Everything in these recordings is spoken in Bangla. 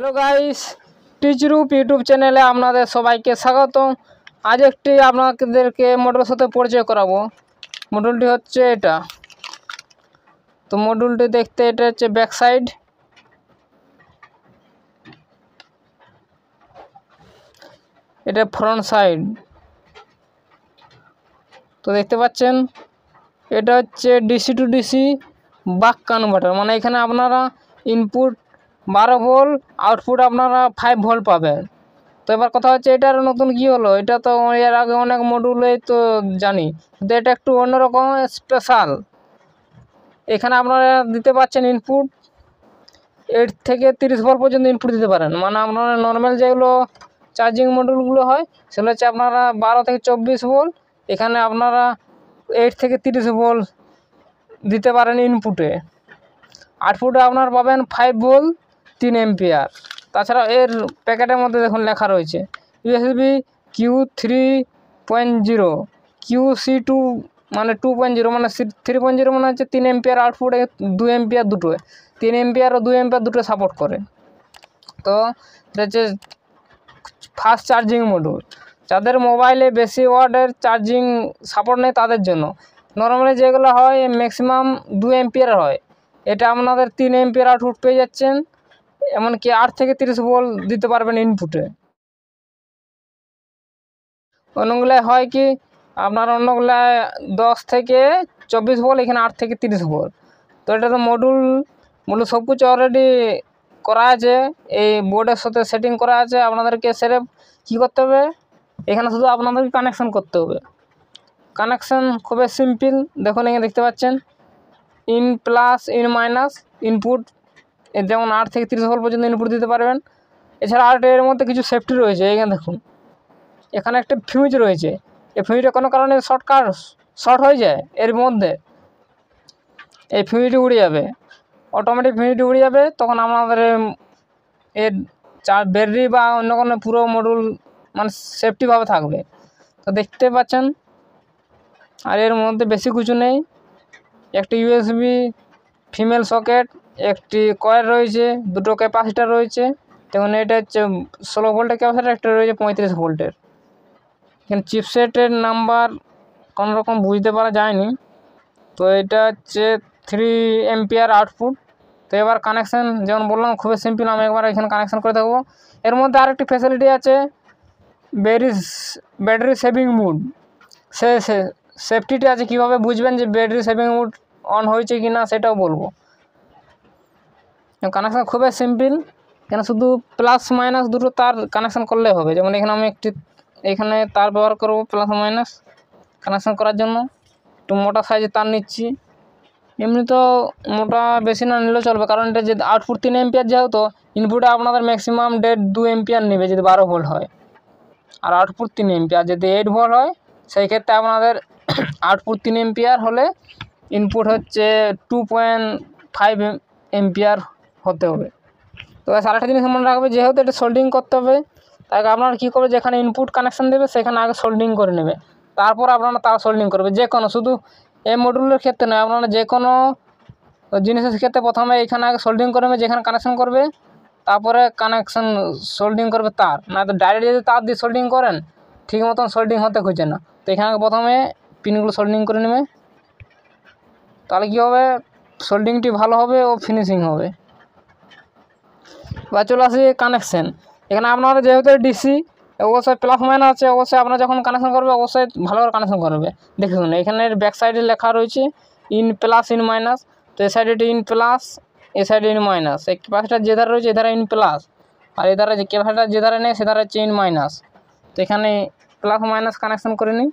হ্যালো গাইস, টিচরুপ ইউটিউব চ্যানেলে আপনাদের সবাইকে স্বাগত। আজ একটি আপনাদেরকে মডেলের সাথে পরিচয় করাবো। মডেলটি হচ্ছে এটা। তো মডেলটি দেখতে এটা হচ্ছে ব্যাক সাইড, এটা ফ্রন্ট সাইড। তো দেখতে পাচ্ছেন এটা হচ্ছে ডিসি টু ডিসি বাক কনভার্টার, মানে এখানে আপনারা ইনপুট 12 ভোল্ট, আউটপুট আপনারা 5 ভোল্ট পাবেন। তো এবার কথা হচ্ছে এটার নতুন কি হলো, এটা তো এর আগে অনেক মডেলে তো জানি, কিন্তু এটা একটু অন্যরকম স্পেশাল। এখানে আপনারা দিতে পারছেন ইনপুট 8 থেকে 30 ভোল্ট পর্যন্ত ইনপুট দিতে পারেন। মানে আপনারা নর্মাল যেগুলো চার্জিং মডেলগুলো হয় সেগুলো হচ্ছে আপনারা 12 থেকে 24 ভোল্ট, এখানে আপনারা 8 থেকে 30 ভোল্ট দিতে পারেন ইনপুটে। আউটপুটে আপনারা পাবেন 5 ভোল্ট 3 এম্পিয়ার। তাছাড়া এর প্যাকেটের মধ্যে দেখুন লেখা রয়েছে USB Q3.0 QC2, মানে 2.0, মানে 3.0 মানে হচ্ছে 3 এম্পিয়ার আউটপুটে 2 এম্পিয়ার দুটো, 3 এম্পিয়ার ও 2 এম্পিয়ার দুটো সাপোর্ট করে। তো এটা হচ্ছে ফাস্ট চার্জিং মডেল, যাদের মোবাইলে বেশি ওয়াটের চার্জিং সাপোর্ট নেই তাদের জন্য। নর্মালি যেগুলো হয় ম্যাক্সিমাম 2 এম্পিয়ার হয়, এটা আপনাদের 3 এম্পিয়ার আউটপুট পেয়ে যাচ্ছেন, এমনকি 8 থেকে 30 ভোল্ট দিতে পারবেন ইনপুটে। অন্যগুলায় হয় কি আপনার অন্যগুলায় 10 থেকে 24 ভোল্ট, এখানে 8 থেকে 30 ভোল্ট। তো এটা তো মডুল সব কিছু অলরেডি করা আছে, এই বোর্ডের সাথে সেটিং করা আছে। আপনাদেরকে সেরে কী করতে হবে, এখানে শুধু আপনাদেরকে কানেকশন করতে হবে। কানেকশন খুবই সিম্পল, দেখুন এখানে দেখতে পাচ্ছেন in plus in minus input, যেমন 8 থেকে 30 ভোল্ট পর্যন্ত ইনপুট দিতে পারবেন। এছাড়া আর এর মধ্যে কিছু সেফটি রয়েছে। এখানে দেখুন এখানে একটা ফিউজ রয়েছে, এই ফিউজটা কোনো কারণে শর্ট হয়ে যায়, এর মধ্যে এই ফিউজটি উড়ে যাবে, অটোমেটিক ফিউজটি উড়ে যাবে, তখন আমাদের এর ব্যাটারি বা অন্য কোনো পুরো মডেল মানে সেফটিভাবে থাকবে। তো দেখতে পাচ্ছেন, আর এর মধ্যে বেশি কিছু নেই। একটি USB ফিমেল সকেট, একটি কয়েল রয়েছে, দুটো ক্যাপাসিটার রয়েছে। যেমন এটা হচ্ছে 16 ভোল্টের ক্যাপাসিটার, একটা রয়েছে 35 ভোল্টের। এখানে চিপসেটের নাম্বার কোনোরকম বুঝতে পারা যায়নি। তো এটা হচ্ছে 3 এম্পিয়ার আউটপুট। তো এবার কানেকশান যেমন বললাম খুবই সিম্পল, আমি একবার এখানে কানেকশান করে থাকবো। এর মধ্যে আরেকটি ফ্যাসিলিটি আছে ব্যাটারি সেভিং মোড। সেফটিটি আছে, কীভাবে বুঝবেন যে ব্যাটারি সেভিং মোড অন হয়েছে কি না সেটাও বলবো। কানেকশান খুবই সিম্পল, এখানে শুধু প্লাস মাইনাস দুটো তার কানেকশান করলে হবে। যেমন এখানে আমি এখানে তার ব্যবহার করব প্লাস মাইনাস কানেকশান করার জন্য। একটু মোটা সাইজের তার নিচ্ছি, এমনি তো মোটা বেশি না নিলেও চলবে, কারণ এটা যে আউটপুট 3 এম্পিয়ার, যেহেতু ইনপুটে আপনাদের ম্যাক্সিমাম 2 এম্পিয়ার নেবে যদি 12 ভোল্ট হয়, আর আউটপুট 3 এম্পিয়ার। যদি 8 ভোল্ট হয় সেই ক্ষেত্রে আপনাদের আউটপুট 3 এম্পিয়ার হলে ইনপুট হচ্ছে 2.5 এম্পিয়ার হতে হবে। তো আরেকটা জিনিস মনে রাখবে, যেহেতু এটা সোল্ডিং করতে হবে, তাই আপনারা কী করবে, যেখানে ইনপুট কানেকশান দেবে সেখানে আগে সোল্ডিং করে নেবে, তারপর আপনারা তার সোল্ডিং করবে। যে কোনো, শুধু এই মডুলের ক্ষেত্রে নয়, আপনারা যে কোনো জিনিসের ক্ষেত্রে প্রথমে এখানে আগে সোল্ডিং করবে যেখানে কানেকশান করবে, তারপরে কানেকশান সোল্ডিং করবে তার। না তো ডাইরেক্ট যদি তার দিয়ে সোল্ডিং করেন ঠিক মতন সোল্ডিং হতে খুঁজে না। তো এখানে প্রথমে পিনগুলো সোল্ডিং করে নেবে, তাহলে কী হবে, সোল্ডিংটি ভালো হবে ও ফিনিশিং হবে। বা চলে আসি কানেকশান। এখানে আপনারা যেহেতু ডিসি, অবশ্যই প্লাস মাইনাস আছে, অবশ্যই আপনারা যখন কানেকশান করবে অবশ্যই ভালো করে কানেকশান করবে। দেখুন এখানে ব্যাক সাইডে লেখা রয়েছে ইন প্লাস ইন মাইনাস। তো এই সাইডে ইন প্লাস, এই সাইডে ইন মাইনাস। এই ক্যাপাসিটার যে ধারে রয়েছে এধারে ইন প্লাস, আর এই ধারে যে ক্যাপাসিটার যে ধারে নেই সে ধারে হচ্ছে ইন মাইনাস। তো এখানে প্লাস মাইনাস কানেকশান করে নিই।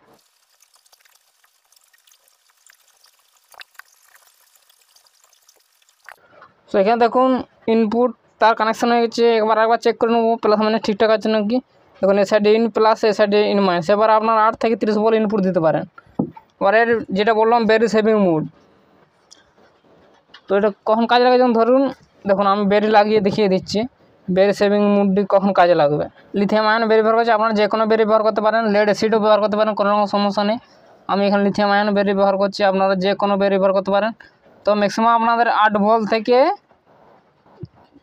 তো এখানে দেখুন ইনপুট তার কানেকশান হয়ে গেছে। একবার চেক করে নেবো প্লাস মাইনাস ঠিকঠাক আছে নাকি। দেখুন এই সাইডে ইন প্লাস, এই সাইডে ইন মাইনাস। এবার আপনার 8 থেকে 30 ভোল্ট ইনপুট দিতে পারেন। এবার এর যেটা বললাম ব্যাটারি সেভিং মোড, তো এটা কখন কাজে লাগে, যেমন ধরুন দেখুন আমি ব্যাটারি লাগিয়ে দেখিয়ে দিচ্ছি ব্যাটারি সেভিং মোডটি কখন কাজে লাগবে। লিথিয়াম আয়ন ব্যাটারি ব্যবহার করছে, আপনারা যে কোনো ব্যাটারি ব্যবহার করতে পারেন, লেড অ্যাসিডও ব্যবহার করতে পারেন, কোনো রকম সমস্যা নেই। আমি এখানে লিথিয়াম আয়ন ব্যাটারি ব্যবহার করছি, আপনারা যে কোনো ব্যাটারি ব্যবহার করতে পারেন। তো ম্যাক্সিমাম আপনাদের 8 ভোল্ট থেকে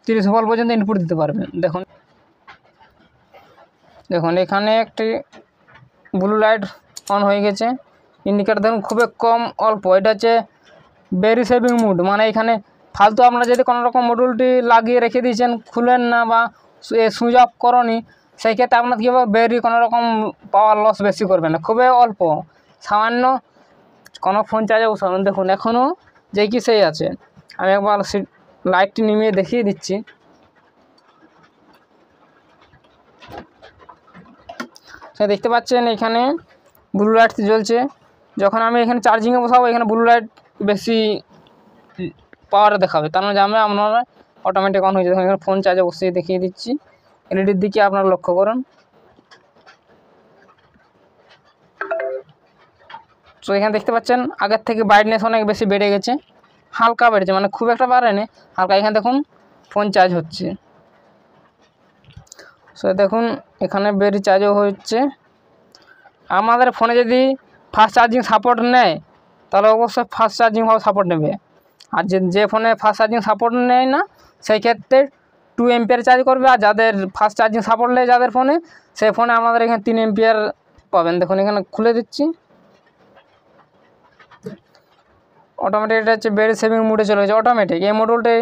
30 ভোল্ট পর্যন্ত ইনপুট দিতে পারবেন। দেখুন দেখুন এখানে একটি ব্লু লাইট অন হয়ে গেছে, ইন্ডিকেটার দেখুন খুবই কম অল্প। এটা হচ্ছে ব্যাটারি সেভিং মোড, মানে এখানে ফালতু আপনারা যদি কোনো রকম মডিউলটি লাগিয়ে রেখে দিয়েছেন, খুলেন না বা সুইচ অফ করনি, সেই ক্ষেত্রে আপনার কী হবে, ব্যাটারি কোনো রকম পাওয়ার লস বেশি করবে না, খুবই অল্প সামান্য কোনো ফোন চার্জে বসাবেন। দেখুন এখনও যে কি সেই আছে। আমি একবার লাইটটি নিমিয়ে দেখিয়ে দিচ্ছি। সে দেখতে পাচ্ছেন এখানে ব্লু লাইট জ্বলছে। যখন আমি এখানে চার্জিংয়ে বসাবো, এখানে ব্লু লাইট বেশি পাওয়ারে দেখাবে, তার মানে জানবে আপনারা অটোমেটিক অন হয়ে যাবে। এখানে ফোন চার্জে বসিয়ে দেখিয়ে দিচ্ছি, এলইডির দিকে আপনারা লক্ষ্য করুন। তো এখানে দেখতে পাচ্ছেন আগের থেকে ব্রাইটনেস অনেক বেশি বেড়ে গেছে, হালকা বেড়েছে, মানে খুব একটা বাড়েনি, হালকা। এখানে দেখুন ফোন চার্জ হচ্ছে। সো দেখুন এখানে ব্যাটারি চার্জও হচ্ছে। আমাদের ফোনে যদি ফাস্ট চার্জিং সাপোর্ট নেয় তাহলে অবশ্যই ফাস্ট চার্জিংভাবে সাপোর্ট নেবে, আর যে ফোনে ফাস্ট চার্জিং সাপোর্ট নেয় না সেই ক্ষেত্রে 2 এম্পিয়ার চার্জ করবে। আর যাদের ফাস্ট চার্জিং সাপোর্ট নেয় যাদের ফোনে, সেই ফোনে আমাদের এখানে 3 এম্পিয়ার পাবেন। দেখুন এখানে খুলে দিচ্ছি, অটোমেটিক। এটা হচ্ছে ব্যাটারি সেভিং মোডে চলে গেছে অটোমেটিক। এই মডেলটা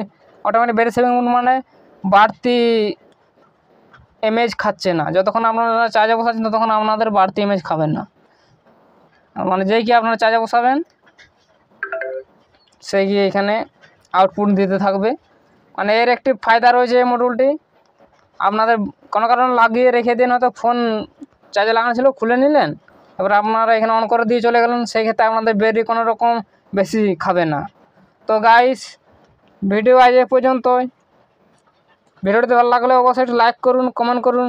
অটোমেটিক ব্যাটারি সেভিং মোড, মানে বাড়তি এমএএইচ খাচ্ছে না। যতক্ষণ আপনারা চার্জে বসাচ্ছেন ততক্ষণ আপনাদের বাড়তি এমএএইচ খাবেন না, মানে যেই কি আপনারা চার্জে বসাবেন সেই গিয়ে এখানে আউটপুট দিতে থাকবে। মানে এর একটি ফায়দা রয়েছে এই মডেলটি, আপনাদের কোনো কারণে লাগিয়ে রেখে দিন, হয়তো ফোন চার্জে লাগানো ছিল খুলে নিলেন, এবার আপনারা এখানে অন করে দিয়ে চলে গেলেন, সেই ক্ষেত্রে আপনাদের ব্যাটারি কোনো রকম বেশি খাবে না। তো গাইস, ভিডিও আজ এ পর্যন্তই। ভিডিওটি ভালো লাগলে অবশ্যই একটু লাইক করুন, কমেন্ট করুন,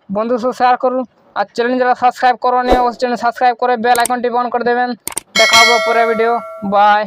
বন্ধুদের সাথে শেয়ার করুন। আর চ্যানেল যারা সাবস্ক্রাইব করেনি অবশ্যই চ্যানেল সাবস্ক্রাইব করে বেল আইকনটি অন করে দেবেন। দেখা হবে পরের ভিডিও। বাই।